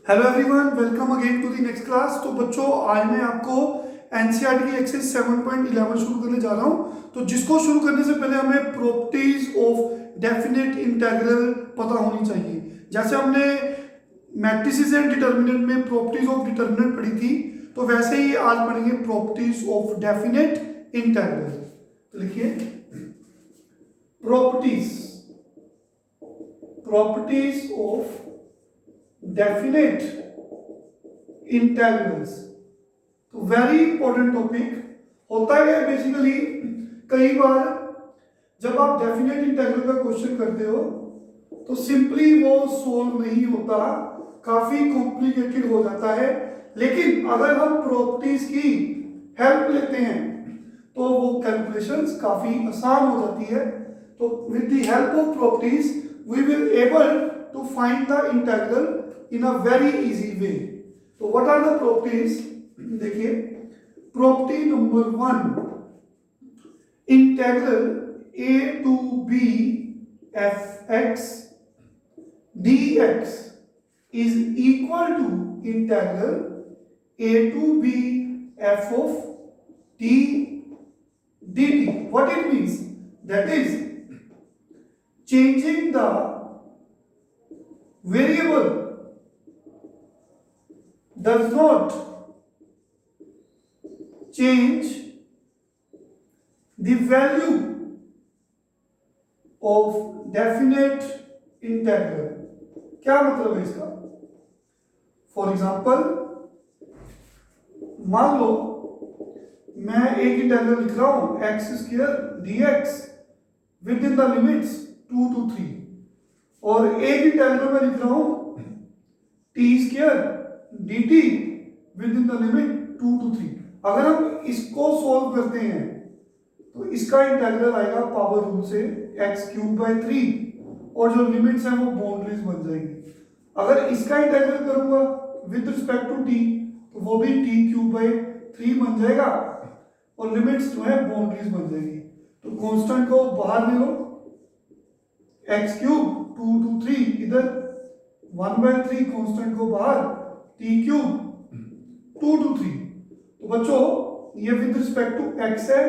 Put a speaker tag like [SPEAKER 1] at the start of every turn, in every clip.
[SPEAKER 1] Hello everyone, welcome again to the next class. तो बच्चों, आज मैं आपको एनसीईआरटी की एक्सरसाइज 7.11 शुरू करने जा रहा हूं। तो जिसको शुरू करने से पहले हमें प्रॉपर्टीज ऑफ डेफिनेट इंटीग्रल पता होनी चाहिए। जैसे हमने मैट्रिसेस एंड डिटर्मिनेंट में प्रॉपर्टीज ऑफ डिटर्मिनेंट पढ़ी थी, तो वैसे ही आज पढ़ेंगे प्रॉपर्टीज ऑफ डेफिनेट इंटीग्रल। तो लिखिए properties properties of definite integrals. तो वेरी इंपॉर्टेंट टॉपिक होता है। बेसिकली कई बार जब आप डेफिनेट इंटीग्रल का क्वेश्चन करते हो तो सिंपली वो सोल्व नहीं होता, काफी कॉम्प्लिकेटेड हो जाता है। लेकिन अगर हम प्रॉपर्टीज की हेल्प लेते हैं तो वो कैलकुलेशंस काफी आसान हो जाती है। तो with the help of properties we will able to find the integral in a very easy way. So what are the properties? देखिए, property number 1, integral a to b fx dx is equal to integral a to b f of t dt. What it means? That is changing the variable does not change the value of definite integral. क्या मतलब है इसका? For example, मान लो मैं एक integral लिख रहा हूं x square dx with in the limits 2 to 3, और एक इंटीग्रल में लिख रहा हूं T square dt with in the limit 2 to 3। अगर हम इसको सोल्व करते हैं तो इसका इंटीग्रल आएगा पावर रूल से x³ 3, और जो लिमिट्स हैं वो बाउंड्रीज बन जाएंगी। अगर इसका इंटीग्रल करूंगा विद रिस्पेक्ट टू t तो वो भी t³ 3 बन जाएगा, और लिमिट्स जो है बाउंड्रीज बन जाएंगी। तो कांस्टेंट को बाहर ले लो, x³ 2 to 3 इधर, 1/3 कांस्टेंट को बाहर, t³ 2 to 3। तो बच्चों ये विद रिस्पेक्ट टू x है,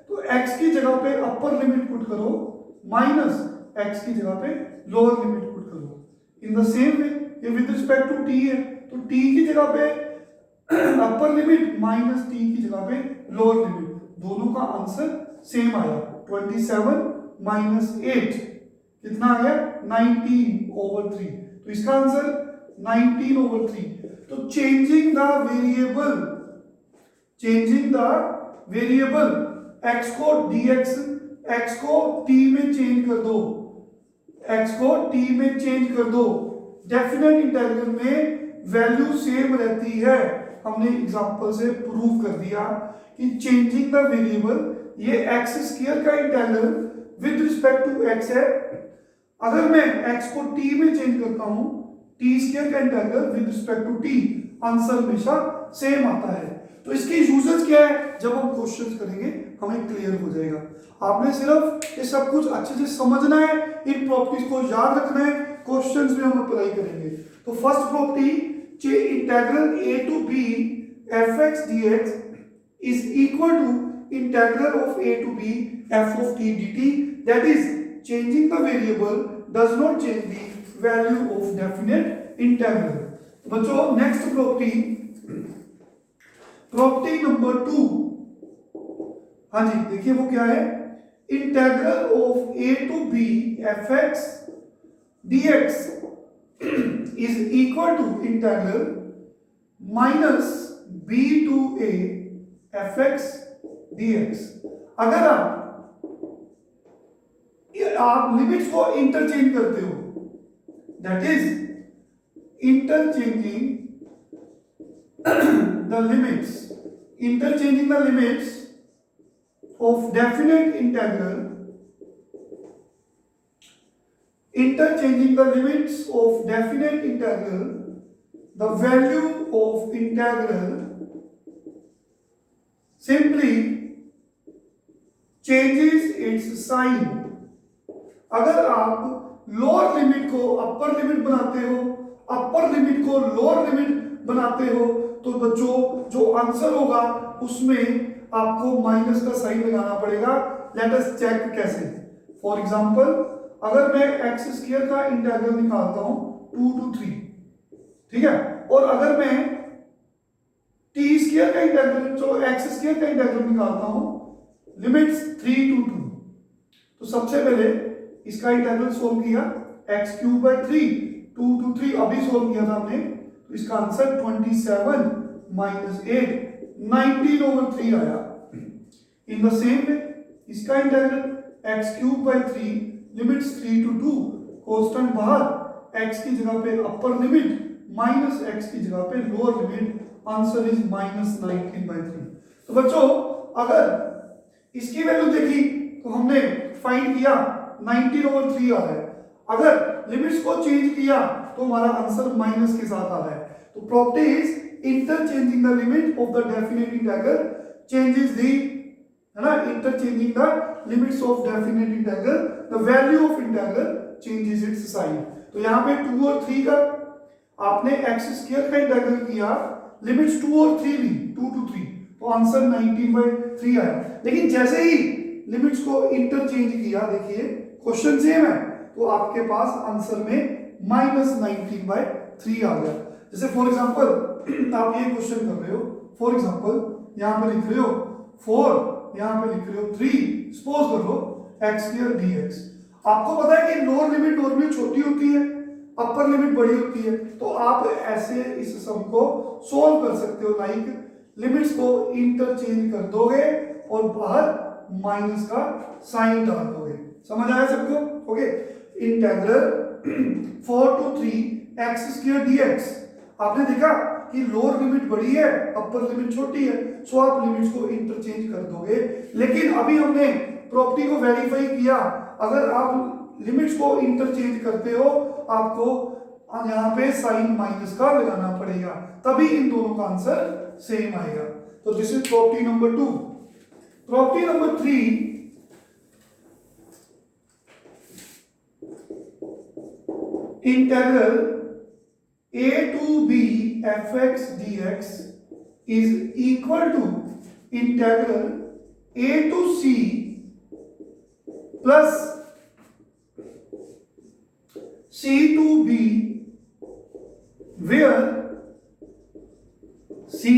[SPEAKER 1] तो x की जगह पे अपर लिमिट पुट करो, माइनस x की जगह पे लोअर लिमिट पुट करो। इन द सेम वे ये विद रिस्पेक्ट टू t है, तो t की जगह पे अपर लिमिट माइनस t की जगह पे लोअर लिमिट, दोनों का आंसर सेम आया। 27 माइनस 8 कितना आ गया? 19/3। तो इसका आंसर 19/3। तो चेंजिंग द वेरिएबल x को dx, x को t में चेंज कर दो, x को t में चेंज कर दो। डेफिनेट इंटीग्रल में वैल्यू सेम रहती है। हमने एग्जांपल से प्रूव कर दिया कि चेंजिंग द वेरिएबल, ये x² का integral with respect to x है। अगर मैं x को t में चेंज करता हूं, t² का integral with respect to t, answer हमेशा सेम आता है। तो इसके यूजेस क्या है, जब हम क्वेश्चंस करेंगे हमें क्लियर हो जाएगा। आपने सिर्फ ये सब कुछ अच्छे से समझना है, इन प्रॉपर्टीज को याद रखना है, क्वेश्चंस में हम अप्लाई करेंगे। तो first property, integral a to b fx dx is equal to integral of a to b f of t dt, that is changing the variable does not change the value of definite integral। बच्चों next property number 2, हाँ जी देखिए वो क्या है? Integral of a to b fx dx is equal to integral minus b to a fx dx। अगर आप limits को interchange करते हो, that is interchanging the limits of definite integral, the value of integral simply changes its sign। अगर आप lower limit को upper limit बनाते हो, अपर लिमिट को लोअर लिमिट बनाते हो तो बच्चों जो आंसर होगा उसमें आपको माइनस का साइन लगाना पड़ेगा। लेट अस चेक कैसे। फॉर एग्जांपल अगर मैं एक्स स्क्वायर का इंटीग्रल निकालता हूं 2 to 3, ठीक है, और अगर मैं टी स्क्वायर का इंटीग्रल, चलो एक्स स्क्वायर का इंटीग्रल निकालता हूं लिमिट्स 3 to 2, तो सबसे पहले इसका इंटीग्रल सोल्व किया एक्स क्यूब बाई 3 2 to 3 अभी सोल्व किया था हमने, तो इसका आंसर 27 माइनस 8 19/3 आया। इन द सेम वे इसका integral x cube by 3 limits 3 to 2, constant बाहर, एक्स की जगह पे अपर लिमिट माइनस एक्स की जगह पे lower limit, answer is minus 19/3। तो बच्चों अगर इसकी वैल्यू देखी तो हमने फाइंड किया 19/3 आ रहा है, अगर लिमिट्स को चेंज किया तो हमारा आंसर माइनस के साथ आ रहा है। तो property is interchanging the limit of the definite integral changes the, है ना, interchanging the limits of definite integral the value of integral changes its sign. तो यहाँ पे 2 और 3 का आपने एक्स स्क्वायर का इंटीग्रल किया, लिमिट्स 2 और 3 ली 2 to 3, तो आंसर 19/3 आया। लेकिन जैसे ही लिमिट्स को इंटरचेंज किया, देखिए क्वेश्चन सेम है, तो आपके पास आंसर में माइनस 19/3 आ गया। जैसे फॉर एग्जांपल आप ये क्वेश्चन कर रहे हो, फॉर एग्जांपल यहाँ पे लिख रहे हो 4, यहाँ पे लिख रहे हो 3, सपोज कर लो एक्स स्क्वायर dx। आपको पता है कि लोअर लिमिट नॉर्मली छोटी होती है, अपर लिमिट बड़ी होती है, तो आप ऐसे इस सम को सोल्व कर सकते हो, लाइक लिमिट्स को इंटरचेंज कर दोगे और बाहर माइनस का साइन डाल दोगे। समझ आया सबको? Okay, integral 4 to 3 x square dx। आपने देखा कि लोअर लिमिट बड़ी है, अपर लिमिट छोटी है, सो आप लिमिट्स को इंटरचेंज कर दोगे। लेकिन अभी हमने प्रॉपर्टी को वेरीफाई किया, अगर आप लिमिट्स को इंटरचेंज करते हो आपको यहाँ पे साइन माइनस का लगाना पड़ेगा, तभी इन दोनों का आंसर सेम आएगा। तो this is property number 2। Property number 3, integral a to b fx dx is equal to integral a to c plus c to b, where c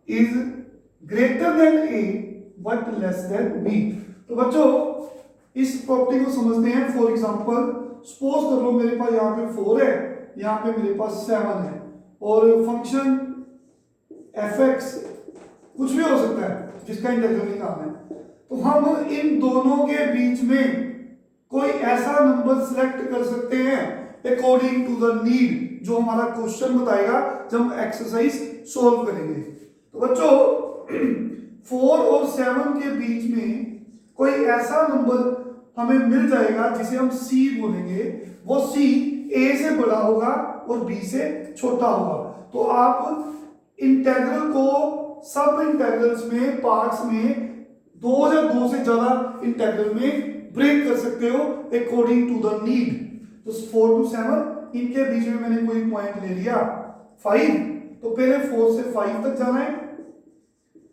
[SPEAKER 1] is greater than a but less than b। तो बच्चों इस property को समझते हैं। For example suppose कर लो मेरे पास यहाँ पे 4 है, यहाँ पे मेरे पास 7 है, और फंक्शन fx कुछ भी हो सकता है जिसका इंटीग्रल निकालना है, तो हम इन दोनों के बीच में कोई ऐसा नंबर सिलेक्ट कर सकते हैं अकॉर्डिंग टू द नीड, जो हमारा क्वेश्चन बताएगा जब हम एक्सरसाइज सोल्व करेंगे। तो बच्चों 4 और 7 के बीच में कोई ऐसा नंबर हमें मिल जाएगा जिसे हम c बोलेंगे, वो c a से बड़ा होगा और b से छोटा होगा। तो आप इंटीग्रल को सब इंटीग्रल्स में, पार्ट्स में, 2 या 2 से ज्यादा इंटीग्रल में ब्रेक कर सकते हो अकॉर्डिंग टू द नीड। तो 4 to 7 इनके बीच में मैंने कोई पॉइंट ले लिया 5, तो पहले 4 से 5 तक जाना है,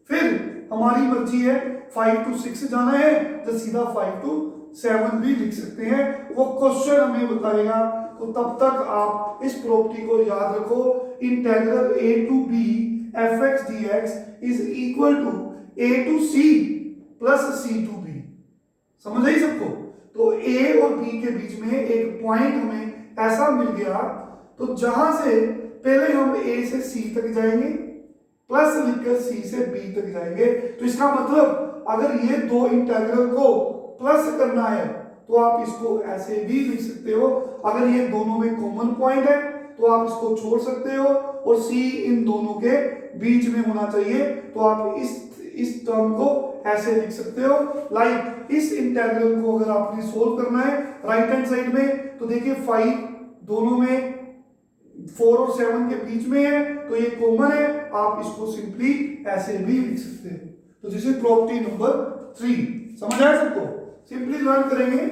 [SPEAKER 1] फिर हमारी मर्जी है 5 to 6 जाना है, तो सीधा 5 to 7 भी लिख सकते हैं, वो क्वेश्चन हमें बताएगा। तो तब तक आप इस प्रॉपर्टी को याद रखो, integral a to b fx dx is equal to a to c plus c to b। समझ आई सबको? तो a और b के बीच में एक पॉइंट हमें ऐसा मिल गया, तो जहां से पहले हम a से c तक जाएंगे, प्लस लिखकर c से b तक जाएंगे। तो इसका मतलब अगर ये दो इंटीग्रल को प्लस करना है तो आप इसको ऐसे भी लिख सकते हो, अगर ये दोनों में कॉमन पॉइंट है तो आप इसको छोड़ सकते हो, और c इन दोनों के बीच में होना चाहिए, तो आप इस टर्म को ऐसे लिख सकते हो। लाइक इस इंटीग्रल को अगर आपने सोल्व करना है राइट हैंड साइड में, तो देखिए 5 दोनों में 4 और 7 के बीच में है, तो ये कॉमन है, आप इसको सिंपली ऐसे भी लिख सकते हैं। तो दिस इज प्रॉपर्टी नंबर 3। समझ आया सबको? सिंपली लर्न करेंगे।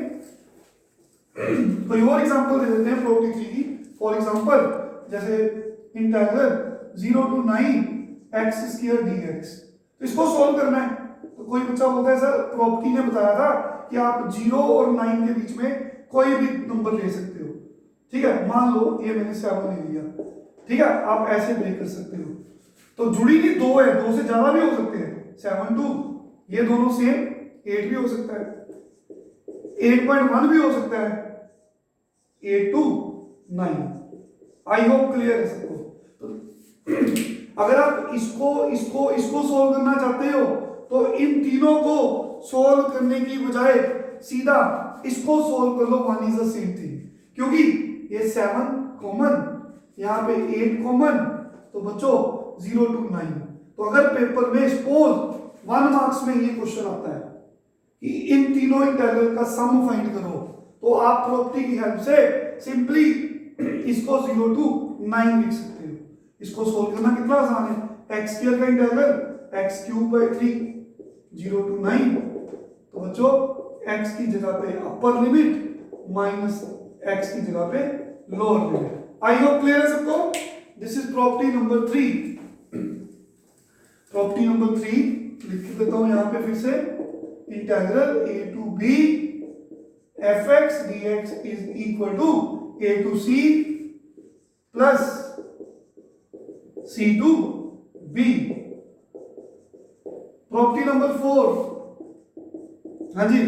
[SPEAKER 1] कोई और एग्जांपल दे देते हैं प्रॉपर्टी 3 की। जैसे integral 0 to 9 x square dx, तो इसको सॉल्व करना है। तो कोई बच्चा बोलता है सर प्रॉपर्टी ने बताया था कि आप 0 और 9 के बीच में कोई भी नंबर ले सकते हो, ठीक है। मान लो ये मैंने 7 ले लिया, ठीक है, आप ऐसे ब्रेक कर सकते हो। तो जुड़ी नहीं 2 है, 2 से ज्यादा भी हो सकते हैं, 7 2, ये दोनों सेम, 8 भी हो सकता है, 8.1 भी हो सकता है, 8 to 9। आई होप क्लियर है सबको। तो अगर आप इसको सॉल्व करना चाहते हो तो इन तीनों को सॉल्व करने की बजाय सीधा इसको सॉल्व कर लो, one is the same thing, क्योंकि ये 7 कॉमन, यहाँ पे 8 कॉमन, तो बच्चों 0 to 9। तो अगर पेपर में सपोज 1 मार्क्स में ये क्वेश्चन आता है कि इन तीनों इंटीग्रल का सम फाइंड करो, तो आप प्रॉपर्टी की हेल्प से सिंपली इसको 0 to 9 लिख सकते हो। इसको सोल्व करना कितना आसान है, x स्क्वायर का integral x cube by 3, 0 to 9। तो बच्चों x की जगह पे अपर लिमिट माइनस x की जगह पे lower limit. I hope clear है सबको। This is property number 3। Property number 3 लिख देता हूं यहां पे फिर से, integral a to b fx dx is equal to a to c plus c to b। Property number 4, हाँ जी,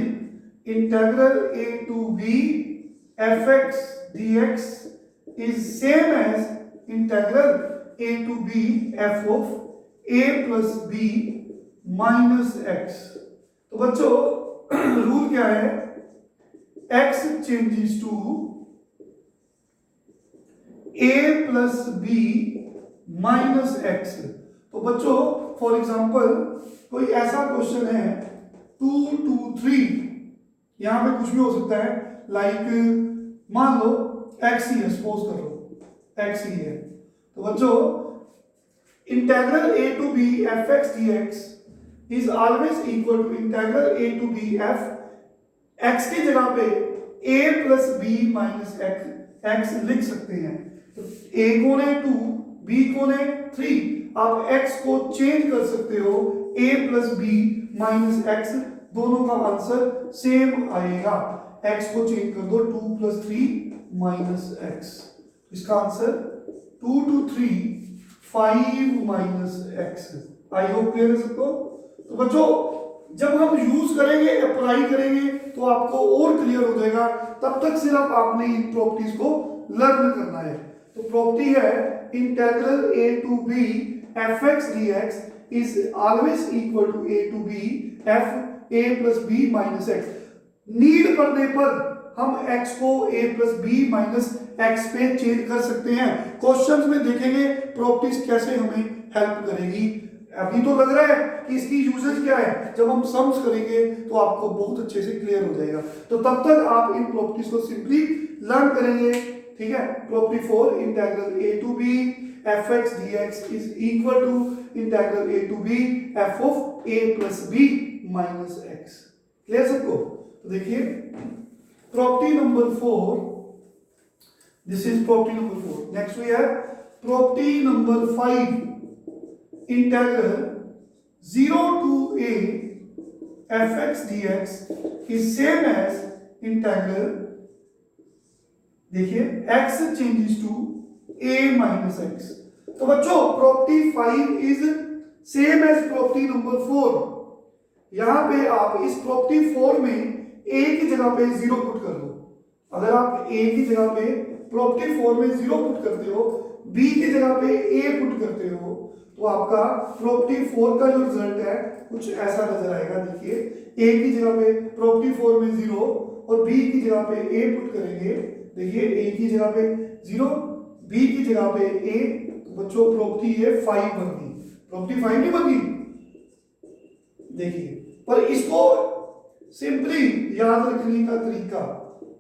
[SPEAKER 1] integral a to b fx dx is same as integral a to b f of a plus b minus x। तो बच्चों rule क्या है, x changes to a plus b minus x। तो बच्चों for example कोई ऐसा question है 2 to 3, यहां पे कुछ भी हो सकता है, लाइक मान लो x ही है, सपोज कर लो x ही है। तो बच्चों integral a to b fx dx is always equal to integral a to b f, x की जगह पे a plus b minus x लिख सकते हैं। तो a कौन है 2, b कौन है 3, आप x को चेंज कर सकते हो, a plus b minus x, दोनों का आंसर सेम आएगा। x को चेंज कर दो, 2 plus 3 minus x, इसका answer 2 to 3 5 minus x। I hope clear है सबको। तो बच्चों जब हम यूज करेंगे, अप्लाई करेंगे, तो आपको और क्लियर हो जाएगा। तब तक सिर्फ आपने इन प्रॉपर्टीज को लर्न करना है। तो प्रॉपर्टी है integral a to b fx dx is always equal to a to b f a plus b minus x। Need पड़ने पर हम x को a plus b minus x पे चेंज कर सकते हैं। क्वेश्चंस में देखेंगे प्रॉपर्टीज कैसे हमें हेल्प करेगी। अभी तो लग रहा है कि इसकी यूजेज क्या है, जब हम सम्स करेंगे तो आपको बहुत अच्छे से क्लियर हो जाएगा। तो तब तक आप इन प्रॉपर्टीज को सिंपली लर्न करेंगे, ठीक है। Property 4, integral a to b fx dx is equal to integral a to b f of a plus b minus x। Clear सबको। तो देखिए property number 4, this is property number 4। Next we have property number 5, integral 0 to a fx dx is same as integral, देखिए x changes to a minus x। तो बच्चों property 5 is same as property number 4। यहां पे आप इस property 4 में a की जगह पे 0 पुट कर दो। अगर आप a की जगह पे प्रॉपर्टी 4 में 0 पुट करते हो, b की जगह पे a पुट करते हो, तो आपका प्रॉपर्टी 4 का जो रिजल्ट है कुछ ऐसा नजर आएगा। देखिए a की जगह पे प्रॉपर्टी 4 में 0 और b की जगह पे a पुट करेंगे। देखिए a की जगह पे 0, b की जगह पे a, तो बच्चों प्रॉपर्टी ये 5 बन गई। प्रॉपर्टी 5 नहीं बन गई, देखिए। पर इसको सिंपली याद रखने का तरीका,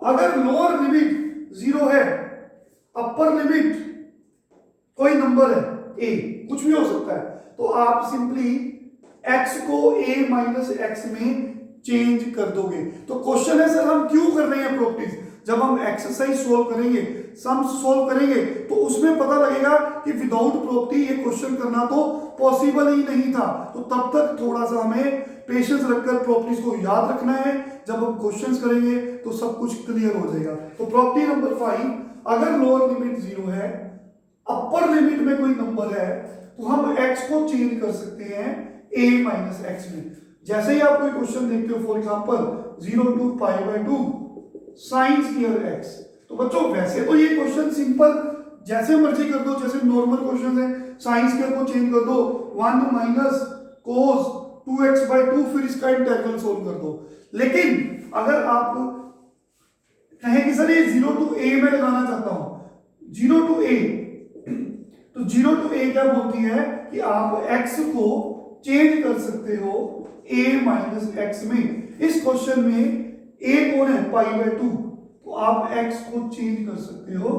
[SPEAKER 1] अगर लोअर लिमिट 0 है, अपर लिमिट कोई नंबर है a, कुछ भी हो सकता है, तो आप सिंपली x को a माइनस x में चेंज कर दोगे। तो क्वेश्चन है सर हम क्यों कर रहे हैं प्रॉपर्टीज, जब हम एक्सरसाइज सोल्व करेंगे सम सोल्व करेंगे तो उसमें पता लगेगा कि विदाउट प्रॉपर्टी ये क्वेश्चन करना तो पॉसिबल ही नहीं था। तो तब तक थोड़ा सा हमें पेशेंस रखकर प्रॉपर्टीज को याद रखना है। जब हम क्वेश्चंस करेंगे तो सब कुछ क्लियर हो जाएगा। तो प्रॉपर्टी नंबर 5, अगर लोअर लिमिट 0 है, अपर लिमिट में कोई नंबर है, तो हम x को चेंज कर सकते हैं a माइनस एक्स में। जैसे ही आप कोई क्वेश्चन देखते हो, for example 0 to π/2 sine square x, तो बच्चों वैसे तो ये क्वेश्चन सिंपल जैसे मर्जी कर दो, जैसे नॉर्मल क्वेश्चन है, साइन स्क्वायर को चेंज कर दो 1 माइनस cos 2x/2, फिर इसका इंटीग्रल सोल्व कर दो। लेकिन अगर आप कहें कि सर ये 0 to a में लगाना चाहता हूं, 0 to a, तो 0 to a क्या बोलती है कि आप x को चेंज कर सकते हो a माइनस एक्स में। इस क्वेश्चन में a कौन है, π/2, तो आप x को चेंज कर सकते हो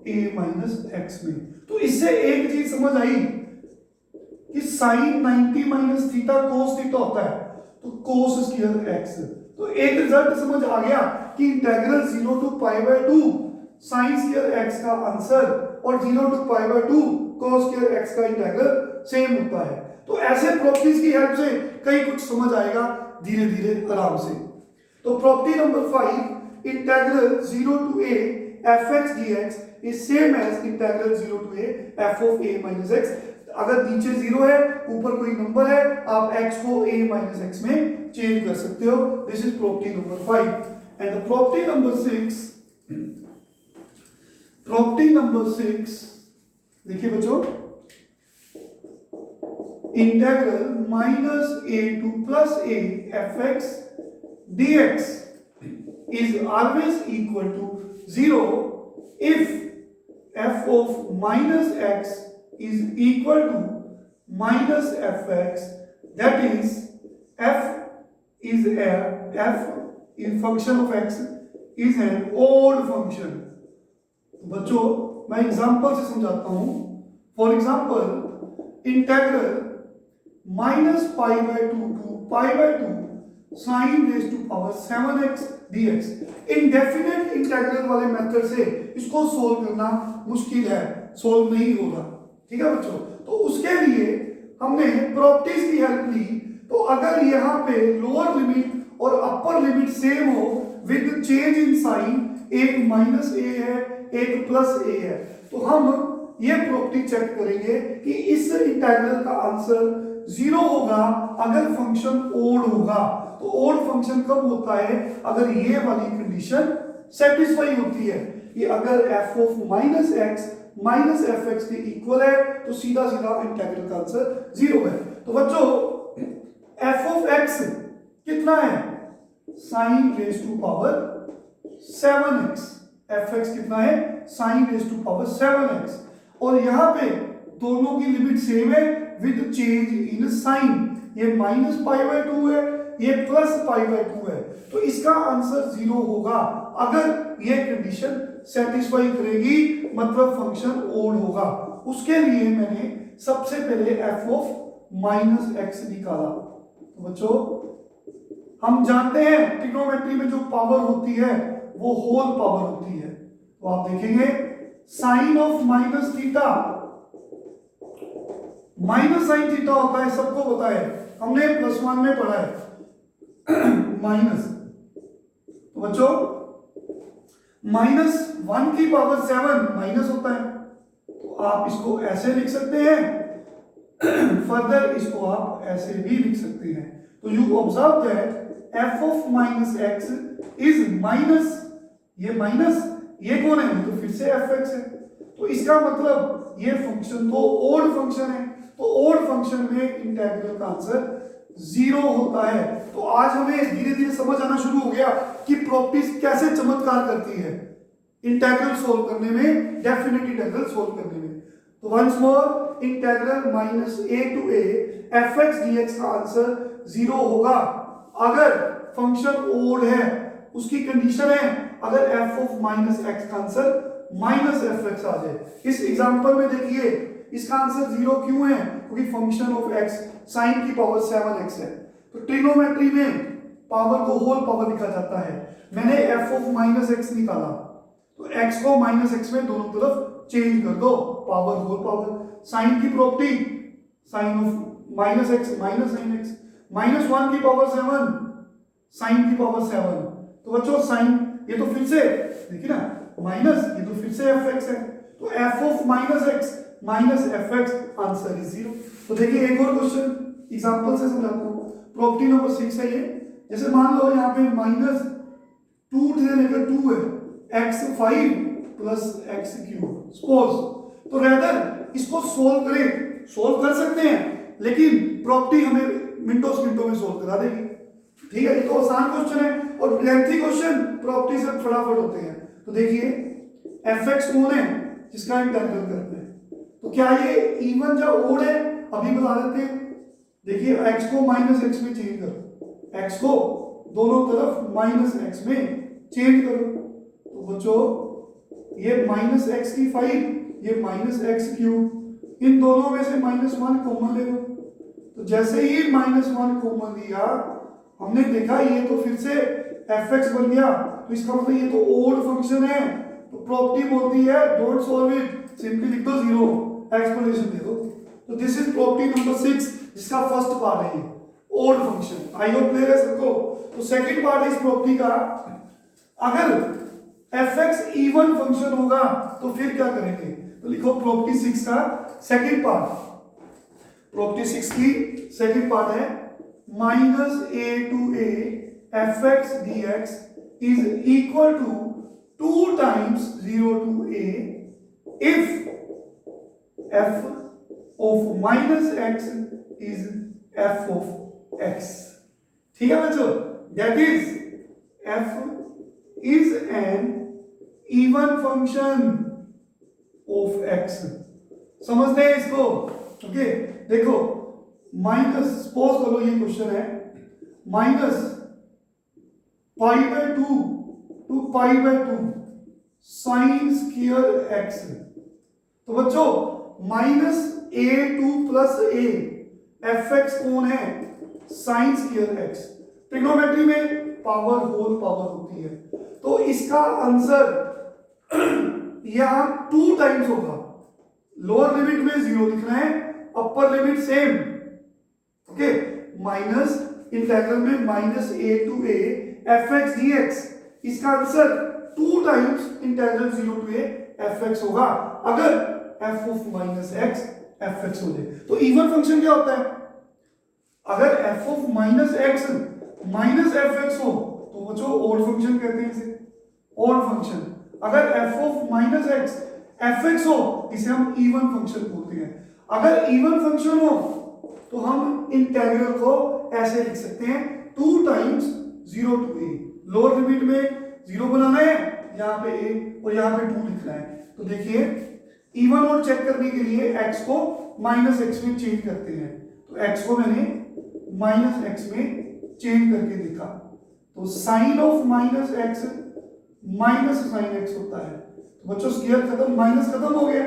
[SPEAKER 1] a माइनस एक्स में। तो इससे एक चीज समझ आई कि sine 90 minus theta cos theta होता है, तो कोस स्क्वायर x। तो एक रिजल्ट समझ आ गया कि integral 0 to π/2 sine square x का आंसर और 0 to π/2 cos स्क्वायर x का इंटीग्रल सेम होता है। तो ऐसे प्रॉपर्टीज की हेल्प से कई कुछ समझ आएगा धीरे धीरे आराम से। तो property number 5, integral 0 to a fx dx is same as integral 0 to a f of a minus x। अगर नीचे 0 है, ऊपर कोई नंबर है, आप x को a minus x में चेंज कर सकते हो। This is property number 5। And the property number 6, property number 6 देखिए बच्चों, integral minus a to plus a fx dx is always equal to 0 if f of minus x is equal to minus fx, that is f is function of x is an odd function। बच्चों मैं example से समझाता हूं। For example integral minus π/2 to π/2 sine raise to power 7x dx, indefinite integral वाले method से इसको solve करना मुश्किल है, सोल्व नहीं होगा। ठीक है बच्चों, तो उसके लिए हमने प्रॉपर्टीज की हेल्प ली। तो अगर यहाँ पे लोअर लिमिट और अपर लिमिट सेम हो विद चेंज इन साइन, एक माइनस a है एक प्लस a है, तो हम ये प्रॉपर्टी चेक करेंगे कि इस इंटीग्रल का आंसर 0 होगा अगर फंक्शन ओड होगा। तो ओड फंक्शन कब होता है, अगर ये वाली कंडीशन सेटिस्फाई होती है कि अगर f of minus x minus f x के इक्वल है, तो सीधा सीधा इंटीग्रल का आंसर 0 है। तो बच्चों f ऑफ x कितना है, sine raise to power 7x, fx कितना है, sine raise to power 7x, और यहां पे दोनों की लिमिट सेम है विद चेंज इन साइन। ये माइनस π/2 है, ये प्लस π/2 है, तो इसका आंसर 0 होगा अगर ये कंडीशन सेटिस्फाई करेगी, मतलब फंक्शन ओड होगा। उसके लिए मैंने सबसे पहले f ऑफ माइनस एक्स निकाला। तो बच्चों हम जानते हैं ट्रिग्नोमेट्री में जो पावर होती है वो होल पावर होती है। तो आप देखेंगे sine of minus theta, minus sine theta होता है, सबको पता है, हमने +1 में पढ़ा है माइनस। तो बच्चों -1 की पावर 7 माइनस होता है, तो आप इसको ऐसे लिख सकते हैं, फर्दर इसको आप ऐसे भी लिख सकते हैं। तो you observe that f of minus x is minus, ये माइनस, ये कौन है, तो फिर से fx है, तो इसका मतलब ये फंक्शन तो ओड फंक्शन है। तो ओड फंक्शन में इंटीग्रल का आंसर 0 होता है। तो आज हमें धीरे धीरे समझ आना शुरू हो गया कि प्रॉपर्टीज कैसे चमत्कार करती है इंटीग्रल सोल्व करने में, डेफिनेट इंटीग्रल सोल्व करने में। तो once more, integral minus a to a fx dx का आंसर 0 होगा अगर फंक्शन ओड है। उसकी कंडीशन है अगर f ऑफ माइनस एक्स का आंसर माइनस fx आ जाए। इस एग्जांपल में देखिए इसका आंसर 0 क्यों है, क्योंकि फंक्शन ऑफ x साइन की पावर 7x है। तो ट्रिग्नोमेट्री में पावर को होल पावर लिखा जाता है। मैंने f ऑफ माइनस एक्स निकाला, तो x को माइनस एक्स में दोनों तरफ चेंज कर दो, पावर होल पावर। साइन की property, sine of minus x minus sine x, minus 1 की पावर 7 साइन की पावर 7। तो बच्चों साइन, ये तो फिर से देखिए ना माइनस, ये तो फिर से एफ एक्स है, तो f of minus x minus f x, answer is 0। तो देखिए एक और क्वेश्चन एग्जांपल से समझाता हूँ। प्रॉपर्टी नंबर 6 है ये। जैसे मान लो यहाँ पे माइनस 2 से लेकर 2 है, x5 plus x cube suppose. तो रेदर इसको सोल्व करें, सोल्व कर सकते हैं लेकिन प्रॉपर्टी हमें मिनटों में सोल्व करा देगी। ठीक है, ये तो आसान क्वेश्चन है और लेंथी क्वेश्चन प्रॉपर्टी से फटाफट होते हैं। तो देखिए एफ एक्स कौन है जिसका इंटीग्रल करते हैं, तो क्या ये इवन या ओड है अभी बता देते हैं। देखिए x को माइनस एक्स में चेंज करो, x को दोनों तरफ माइनस एक्स में चेंज करो। तो बच्चों ये माइनस एक्स की 5, ये माइनस एक्स क्यूब, इन दोनों में से -1 कॉमन ले लो। तो जैसे ही -1 कॉमन लिया हमने देखा ये तो फिर से एफ एक्स बन गया, तो इसका मतलब ये तो ओड फंक्शन है। तो प्रॉपर्टी बोलती है डोंट सॉल्व इट, सिंपली लिख दो 0, एक्सप्लेनेशन दे दो। तो दिस इज प्रॉपर्टी नंबर 6 जिसका फर्स्ट पार्ट है ये odd function. I hope clear है सबको। तो सेकंड पार्ट है इस प्रॉपर्टी का, अगर एफ एक्स इवन फंक्शन होगा तो फिर क्या करेंगे। तो लिखो प्रॉपर्टी 6 का सेकंड पार्ट, प्रॉपर्टी 6 की सेकंड पार्ट है minus a to a f x d x is equal to 2 times 0 to a if f of minus x is f of x. ठीक है बच्चों, that is f is an even function of x. समझते हैं इसको। Okay देखो minus, suppose करो ये question है minus pi by 2 to pi by 2 sine square x. तो बच्चों minus a to plus a f x कौन है, साइन स्क्वायर एक्स। ट्रिग्नोमेट्री में पावर होल पावर होती है, तो इसका आंसर यहां 2 टाइम्स होगा। लोअर लिमिट में 0 लिखना है, upper limit same. Okay, minus integral में minus a to a f x d x, इसका answer 2 times integral 0 to a f x होगा अगर f of minus x f x हो जाए। तो इवन फंक्शन क्या होता है, अगर f of minus x minus f x हो तो बच्चों ओड फंक्शन कहते हैं इसे, ओड फंक्शन। अगर f of minus x f x हो इसे हम इवन फंक्शन बोलते हैं। अगर इवन फंक्शन हो तो हम इंटीग्रल को ऐसे लिख सकते हैं 2 times 0 to a. Lower limit में 0 बनाना है, यहाँ पे ए और यहाँ पे 2 लिखना है। तो देखिए इवन और चेक करने के लिए x को माइनस एक्स में चेंज करते हैं। तो x को मैंने माइनस एक्स में चेंज करके देखा, तो sine of minus x minus sine x होता है। तो बच्चों स्क्वायर खत्म, माइनस खत्म हो गया।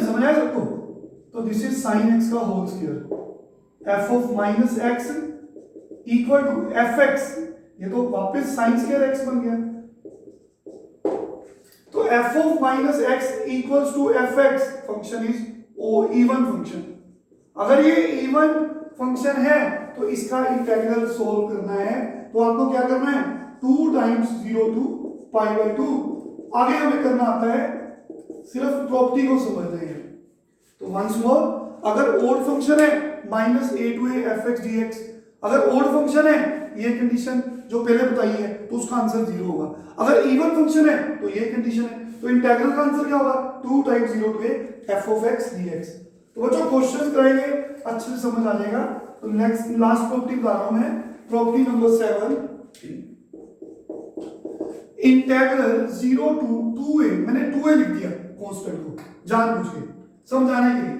[SPEAKER 1] समझ आया सबको। तो दिस इज साइन एक्स का whole square, f of minus x equal to f x, ये तो वापस साइन स्क्वायर एक्स बन गया। तो f of minus x equals to f x, function is a even function. अगर ये इवन फंक्शन है तो इसका इंटीग्रल सोल्व करना है, तो आपको क्या करना है 2 टाइम्स 0 टू पाई बाय 2। आगे हमें करना आता है, सिर्फ प्रॉपर्टी को समझ रहे हैं। तो वंस मोर, अगर ओड फंक्शन है minus a to a f x d x, अगर ओड फंक्शन है ये कंडीशन जो पहले बताई है तो उसका आंसर 0 होगा। अगर इवन फंक्शन है तो ये कंडीशन है, तो इंटीग्रल का आंसर क्या होगा 2 times 0 to a f of x d x. तो बच्चों क्वेश्चन कराएंगे अच्छे से समझ आ जाएगा। तो नेक्स्ट लास्ट प्रॉपर्टी बता रहा हूं मैं, property number 7, integral 0 to 2a, मैंने 2a लिख दिया कांस्टेंट को जानबूझ के समझाने के लिए।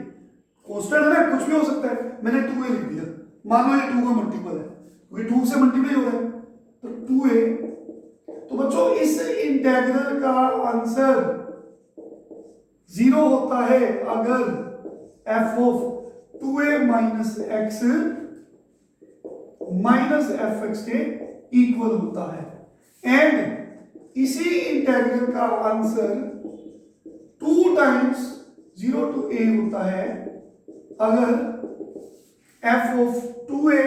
[SPEAKER 1] कांस्टेंट है ना, कुछ भी हो सकता है, मैंने 2a लिख दिया। मान लो ये 2 का मल्टीपल है, क्योंकि 2 से मल्टीप्लाई हो रहा है, तो 2a। तो बच्चों इस इंटीग्रल का आंसर 0 होता है अगर f of 2a minus x minus f x के इक्वल होता है। एंड इसी इंटेग्रल का आंसर 2 टाइम्स 0 to a होता है अगर f of 2a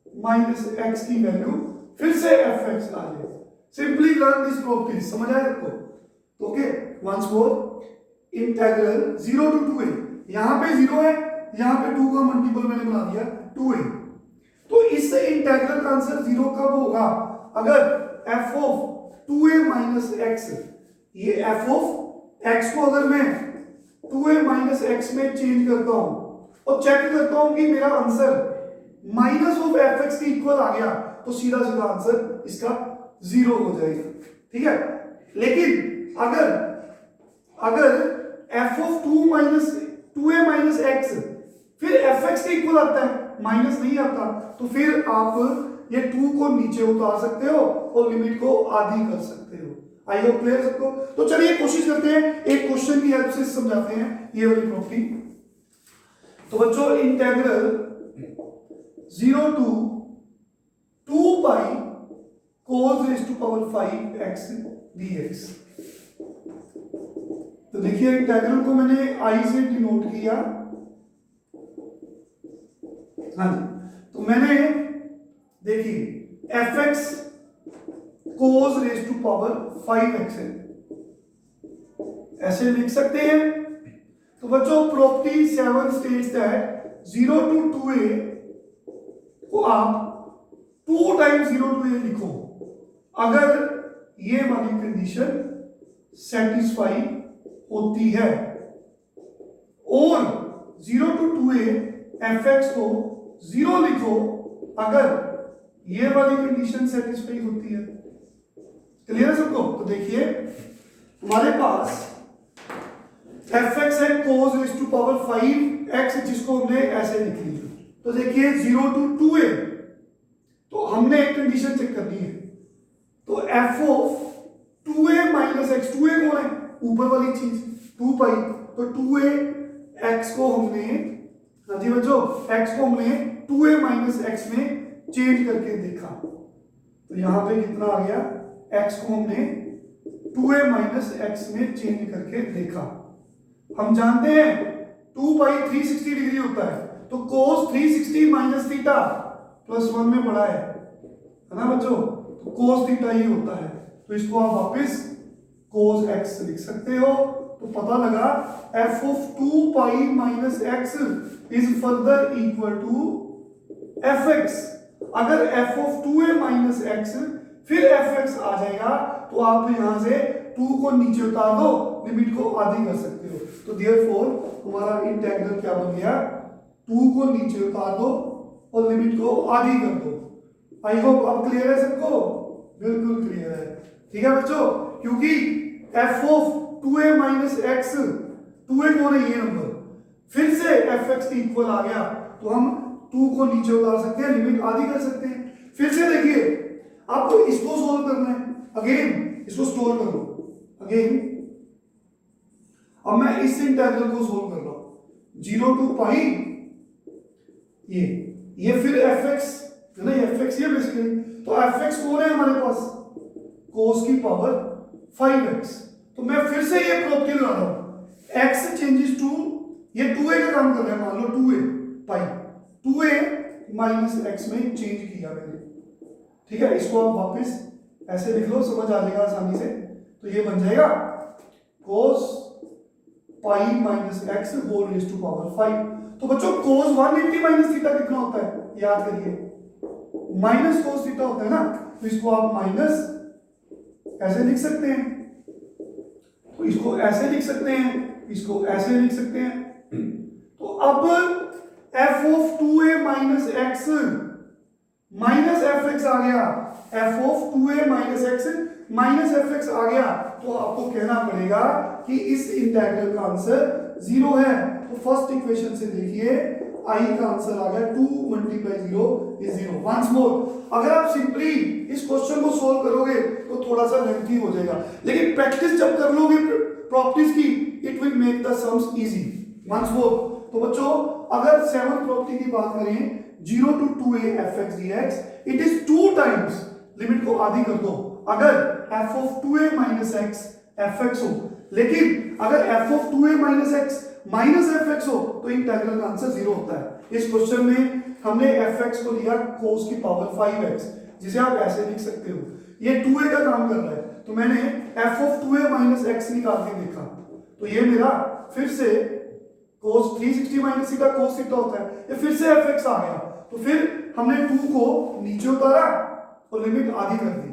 [SPEAKER 1] minus x की वैल्यू फिर से fx आ जाए। सिंपली लर्न दिस प्रॉपर्टीज, समझ आया आपको? तो okay, once more integral 0 to 2a, यहां पे 0 है, यहां पे 2 का मल्टीपल मैंने बना दिया 2a। तो इस इंटेग्रल का आंसर 0 कब होगा? अगर f of 2a minus x, ये f of x को अगर मैं 2a माइनस x में चेंज करता हूं और चेक करता हूं कि मेरा आंसर माइनस ऑफ fx के इक्वल आ गया, तो सीधा सीधा आंसर इसका 0 हो जाएगा। ठीक है, लेकिन अगर f of 2a minus x फिर fx के इक्वल आता है, माइनस नहीं आता, तो फिर आप ये 2 को नीचे उतार सकते हो और लिमिट को आधी कर सकते हो। आई होप क्लियर सबको? तो चलिए कोशिश करते हैं, एक क्वेश्चन की हेल्प से समझाते हैं ये वाली प्रॉपर्टी। तो बच्चों, integral 0 to 2 pi cos raised to power 5x dx। तो देखिए इंटेग्रल को मैंने i से डिनोट किया। हाँ जी, तो मैंने देखिए fx cos raised to power 5x है, ऐसे लिख सकते हैं। तो बच्चों property 7 states that 0 to 2a को आप 2 टाइम्स 0 to a लिखो अगर ये वाली कंडीशन सेटिस्फाई होती है, और 0 to 2a fx को 0 लिखो अगर ये वाली कंडीशन सेटिस्फाई होती है। क्लियर है सबको? तो देखिए हमारे पास fx है cos raised to power 5x, जिसको हमने ऐसे लिख लिया। तो देखिए 0 to 2a, तो हमने एक कंडीशन चेक करनी है। तो f of 2a minus x, 2a कौन है? ऊपर वाली चीज 2 पाई, तो 2a x को हमने, हाँ जी बच्चों, x को हमने 2a माइनस x में चेंज करके देखा। तो यहां पे कितना आ गया? x को हमने 2a माइनस x में चेंज करके देखा। हम जानते हैं 2 पाई 360 डिग्री होता है, तो cos 360 माइनस थीटा प्लस 1 में पड़ा है ना बच्चों? तो cos थीटा ही होता है, तो इसको आप वापस cos x लिख सकते हो। तो पता लगा f of 2 pi minus x is further equal to fx। अगर f of 2a minus x फिर fx आ जाएगा, तो आप यहां से 2 को नीचे उतार दो, लिमिट को आधी कर सकते हो। तो देयरफॉर हमारा इंटीग्रल क्या बन गया? 2 को नीचे उतार दो और लिमिट को आधी कर दो। आई होप अब क्लियर है सबको? बिल्कुल क्लियर है। ठीक है बच्चों, क्योंकि f of 2a minus x, 2a कौन है? ये नंबर, फिर से fx के इक्वल आ गया, तो हम 2 को नीचे उतार सकते हैं, लिमिट आधी कर सकते हैं। फिर से देखिए, आपको इसको सोल्व करना है, अगेन इसको स्टोर करो अगेन। अब मैं इस इंटीग्रल को सोल्व कर रहा हूं, 0 to पाई ये फिर fx है ना, ये fx ये बेसिकली, तो fx कौन है हमारे पास? cos की पावर 5x। तो मैं फिर से ये प्रॉपर्टी लगा रहा हूं, x चेंजेस टू, ये 2a का काम कर रहा है, मान लो 2a पाई 2a माइनस x में चेंज किया मैंने। ठीक है, इसको आप वापस ऐसे लिख लो, समझ आ जाएगा आसानी से। तो ये बन जाएगा cos pi minus x whole raise to power 5। तो बच्चों cos 180 माइनस थीटा कितना होता है? याद करिए, माइनस cos थीटा होता है ना, तो इसको आप माइनस ऐसे लिख सकते हैं, तो इसको ऐसे लिख सकते हैं, इसको ऐसे लिख सकते हैं। तो अब f of 2a minus x minus fx आ गया, f of 2a minus x minus fx आ गया, तो आपको कहना पड़ेगा कि इस इंटीग्रल का आंसर 0 है। तो फर्स्ट इक्वेशन से देखिए i का आंसर आ गया 2 मल्टीप्लाई 0 इज 0। वंस मोर, अगर आप सिंपली इस क्वेश्चन को सोल्व करोगे तो थोड़ा सा लेंथी हो जाएगा, लेकिन प्रैक्टिस जब कर लोगे प्रॉपर्टीज की, it will make the sums easy. Once more, तो बच्चों अगर 7th प्रॉपर्टी की बात करें, 0 to 2a fx dx, it is 2 times, limit को आधी कर दो, अगर f of 2a minus x f x हो, लेकिन अगर f of 2a minus x minus f x हो तो इंटीग्रल का आंसर 0 होता है। इस क्वेश्चन में हमने एफ एक्स को लिया cos की पावर 5x, जिसे आप ऐसे लिख सकते हो, ये 2a का काम कर रहा है, तो मैंने F of 2a minus x निकाल के देखा, तो ये मेरा फिर से cos 360 minus theta cos theta होता है, ये फिर से एफ एक्स आ गया, तो फिर हमने 2 को नीचे उतारा और लिमिट आधी कर दी।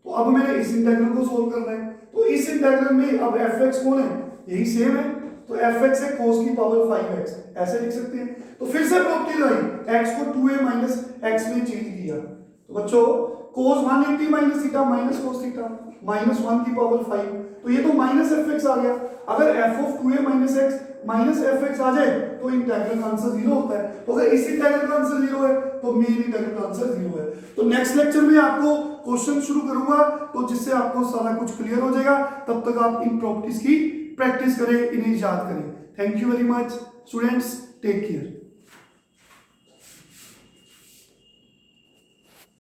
[SPEAKER 1] तो अब मैंने इस इंटीग्रल को सोल्व करना है, तो इस इंटीग्रल में अब एफ एक्स कौन है, यही सेम है, तो एफ एक्स है cos की पावर 5x, ऐसे लिख सकते हैं। तो फिर से प्रॉपर्टी लाई, x को 2a माइनस एक्स में चेंज किया, तो बच्चों cos 180 minus theta minus cos theta minus 1 की पावर 5, तो ये तो माइनस एफ एक्स आ गया। अगर f of 2a minus x minus f x आ जाए तो इंटीग्रल का आंसर 0 होता है, तो अगर इस इंटीग्रल का आंसर 0 है तो मेन इंटीग्रल का आंसर 0 है। तो नेक्स्ट लेक्चर में आपको क्वेश्चन शुरू करूंगा, तो जिससे आपको सारा कुछ क्लियर हो जाएगा, तब तक आप इन प्रॉपर्टीज की प्रैक्टिस करें, इन्हें याद करें। Thank you very much students, take care.